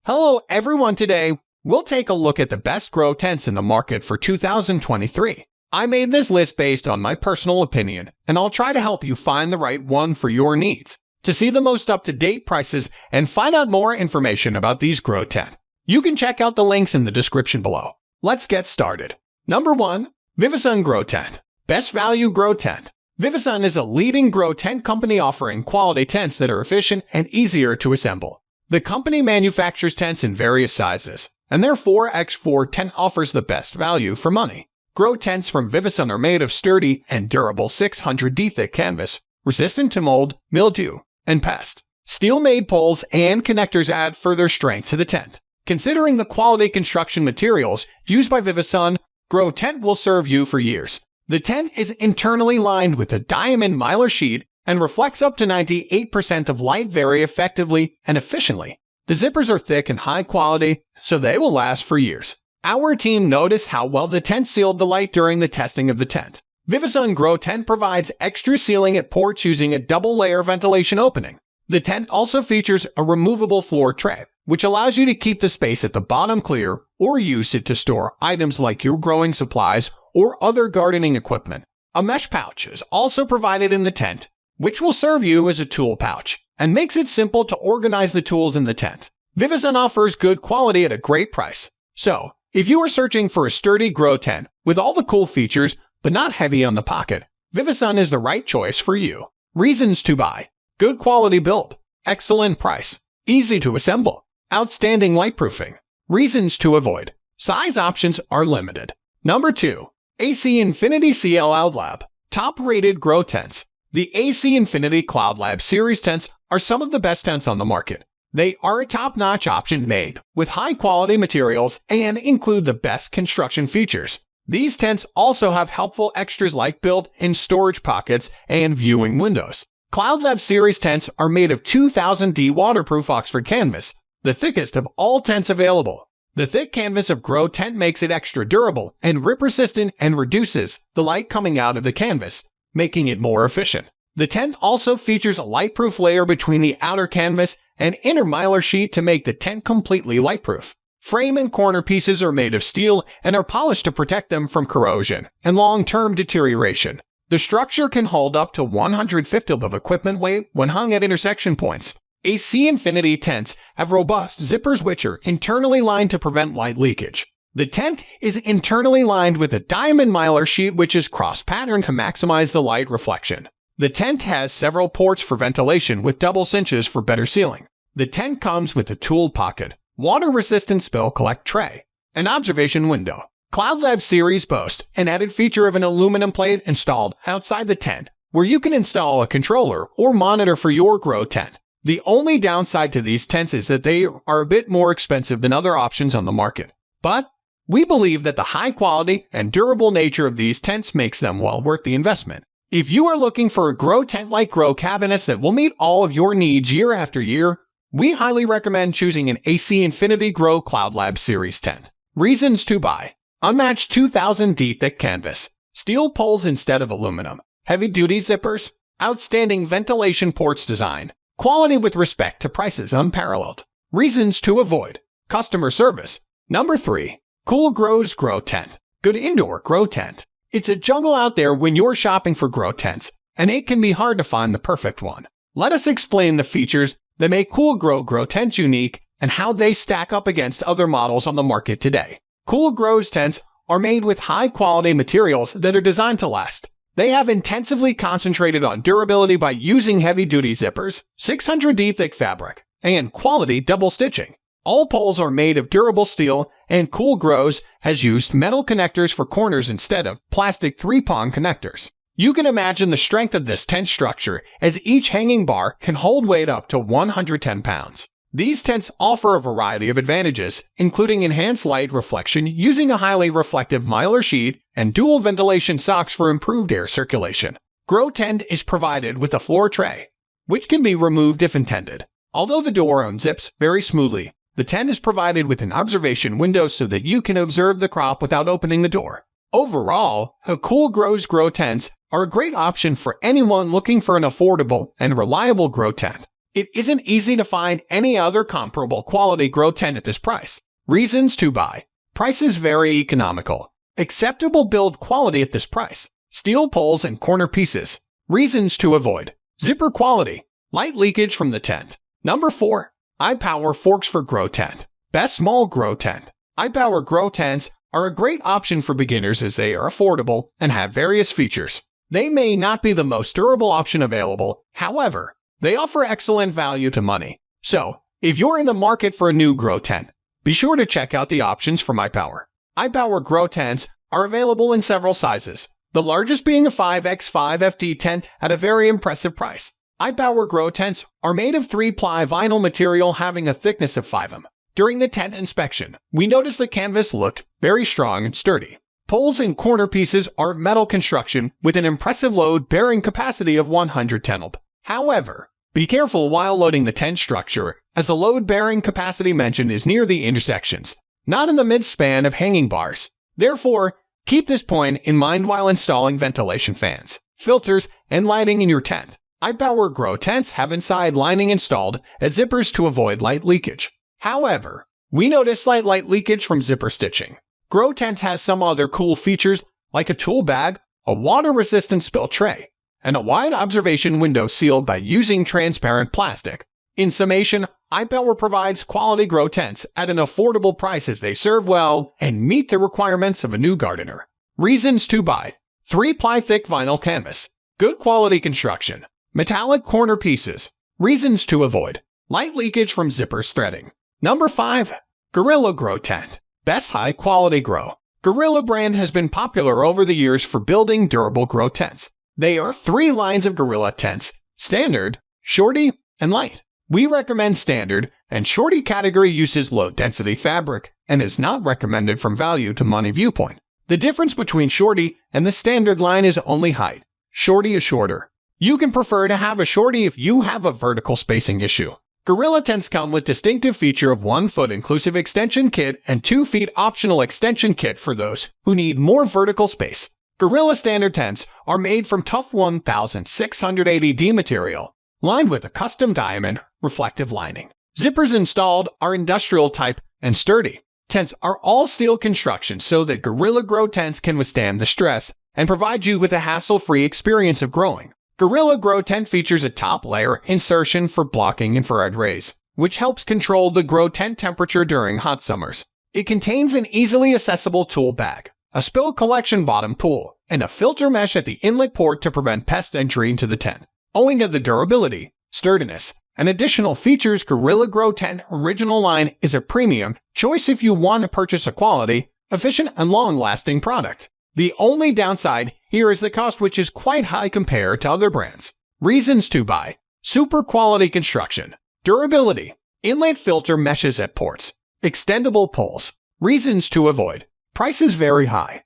Hello everyone, today we'll take a look at the best grow tents in the market for 2023. I made this list based on my personal opinion, and I'll try to help you find the right one for your needs. To see the most up-to-date prices and find out more information about these grow tent, you can check out the links in the description below. Let's get started. Number 1. Vivasun Grow Tent. Best Value Grow Tent. Vivasun is a leading grow tent company offering quality tents that are efficient and easier to assemble. The company manufactures tents in various sizes, and their 4x4 tent offers the best value for money. Grow tents from Vivasun are made of sturdy and durable 600D thick canvas, resistant to mold, mildew, and pest. Steel-made poles and connectors add further strength to the tent. Considering the quality construction materials used by Vivasun, Grow Tent will serve you for years. The tent is internally lined with a diamond mylar sheet and reflects up to 98% of light very effectively and efficiently. The zippers are thick and high quality, so they will last for years. Our team noticed how well the tent sealed the light during the testing of the tent. Vivasun Grow Tent provides extra sealing at ports using a double-layer ventilation opening. The tent also features a removable floor tray, which allows you to keep the space at the bottom clear or use it to store items like your growing supplies or other gardening equipment. A mesh pouch is also provided in the tent, which will serve you as a tool pouch and makes it simple to organize the tools in the tent. Vivasun offers good quality at a great price. So, if you are searching for a sturdy grow tent with all the cool features but not heavy on the pocket, Vivasun is the right choice for you. Reasons to buy: good quality build, excellent price, easy to assemble, outstanding lightproofing. Reasons to avoid: size options are limited. Number 2. AC Infinity CL Lab. Top-rated grow tents. The AC Infinity Cloud Lab series tents are some of the best tents on the market. They are a top-notch option made with high-quality materials and include the best construction features. These tents also have helpful extras like built-in storage pockets and viewing windows. Cloud Lab series tents are made of 2000D waterproof Oxford canvas, the thickest of all tents available. The thick canvas of Grow Tent makes it extra durable and rip-resistant and reduces the light coming out of the canvas, making it more efficient. The tent also features a lightproof layer between the outer canvas and inner mylar sheet to make the tent completely lightproof. Frame and corner pieces are made of steel and are polished to protect them from corrosion and long-term deterioration. The structure can hold up to 150 of equipment weight when hung at intersection points. AC Infinity tents have robust zippers which are internally lined to prevent light leakage. The tent is internally lined with a diamond mylar sheet which is cross-patterned to maximize the light reflection. The tent has several ports for ventilation with double cinches for better sealing. The tent comes with a tool pocket, water-resistant spill collect tray, an observation window. Cloud Lab series boast an added feature of an aluminum plate installed outside the tent, where you can install a controller or monitor for your grow tent. The only downside to these tents is that they are a bit more expensive than other options on the market. But we believe that the high quality and durable nature of these tents makes them well worth the investment. If you are looking for a grow tent like grow cabinets that will meet all of your needs year after year, we highly recommend choosing an AC Infinity Grow Cloud Lab series tent. Reasons to buy: unmatched 2000D thick canvas, steel poles instead of aluminum, heavy-duty zippers, outstanding ventilation ports design, quality with respect to prices unparalleled. Reasons to avoid: customer service. Number 3. Cool Grows Grow Tent. Good indoor grow tent. It's a jungle out there when you're shopping for grow tents, and it can be hard to find the perfect one. Let us explain the features that make Cool Grow tents unique and how they stack up against other models on the market today. Cool Grows tents are made with high-quality materials that are designed to last. They have intensively concentrated on durability by using heavy-duty zippers, 600D thick fabric, and quality double stitching. All poles are made of durable steel, and Cool Grows has used metal connectors for corners instead of plastic 3-prong connectors. You can imagine the strength of this tent structure, as each hanging bar can hold weight up to 110 pounds. These tents offer a variety of advantages, including enhanced light reflection using a highly reflective mylar sheet and dual ventilation socks for improved air circulation. Grow Tent is provided with a floor tray, which can be removed if intended. Although the door unzips very smoothly, the tent is provided with an observation window so that you can observe the crop without opening the door. Overall, Cool Grows grow tents are a great option for anyone looking for an affordable and reliable grow tent. It isn't easy to find any other comparable quality grow tent at this price. Reasons to buy. Price is very economical. Acceptable build quality at this price. Steel poles and corner pieces. Reasons to avoid. Zipper quality. Light leakage from the tent. Number 4. iPower forks for grow tent. Best small grow tent. iPower grow tents are a great option for beginners as they are affordable and have various features. They may not be the most durable option available, however, they offer excellent value to money. So, if you're in the market for a new grow tent, be sure to check out the options from iPower. iPower grow tents are available in several sizes, the largest being a 5x5 FT tent at a very impressive price. iPower grow tents are made of 3-ply vinyl material having a thickness of 5 mm. During the tent inspection, we noticed the canvas looked very strong and sturdy. Poles and corner pieces are of metal construction with an impressive load-bearing capacity of 110 lb. However, be careful while loading the tent structure, as the load-bearing capacity mentioned is near the intersections, not in the mid-span of hanging bars. Therefore, keep this point in mind while installing ventilation fans, filters, and lighting in your tent. iPower grow tents have inside lining installed at zippers to avoid light leakage. However, we notice slight light leakage from zipper stitching. Grow tent has some other cool features like a tool bag, a water-resistant spill tray, and a wide observation window sealed by using transparent plastic. In summation, iPower provides quality grow tents at an affordable price as they serve well and meet the requirements of a new gardener. Reasons to buy. 3-ply thick vinyl canvas. Good quality construction. Metallic corner pieces. Reasons to avoid. Light leakage from zippers threading. Number 5. Gorilla Grow Tent. Best high-quality grow. Gorilla brand has been popular over the years for building durable grow tents. There are 3 lines of Gorilla tents: Standard, Shorty, and Light. We recommend Standard, and Shorty category uses low-density fabric and is not recommended from value to money viewpoint. The difference between Shorty and the Standard line is only height. Shorty is shorter. You can prefer to have a Shorty if you have a vertical spacing issue. Gorilla tents come with distinctive feature of 1-foot inclusive extension kit and 2 feet optional extension kit for those who need more vertical space. Gorilla Standard tents are made from tough 1680D material, lined with a custom diamond reflective lining. Zippers installed are industrial type and sturdy. Tents are all steel construction so that Gorilla Grow tents can withstand the stress and provide you with a hassle-free experience of growing. Gorilla Grow tent features a top layer insertion for blocking infrared rays, which helps control the grow tent temperature during hot summers. It contains an easily accessible tool bag, a spill collection bottom tool, and a filter mesh at the inlet port to prevent pest entry into the tent. Owing to the durability, sturdiness, and additional features, Gorilla Grow Tent Original line is a premium choice if you want to purchase a quality, efficient, and long-lasting product. The only downside here is the cost, which is quite high compared to other brands. Reasons to buy. Super quality construction. Durability. Inlet filter meshes at ports. Extendable poles. Reasons to avoid. Price is very high.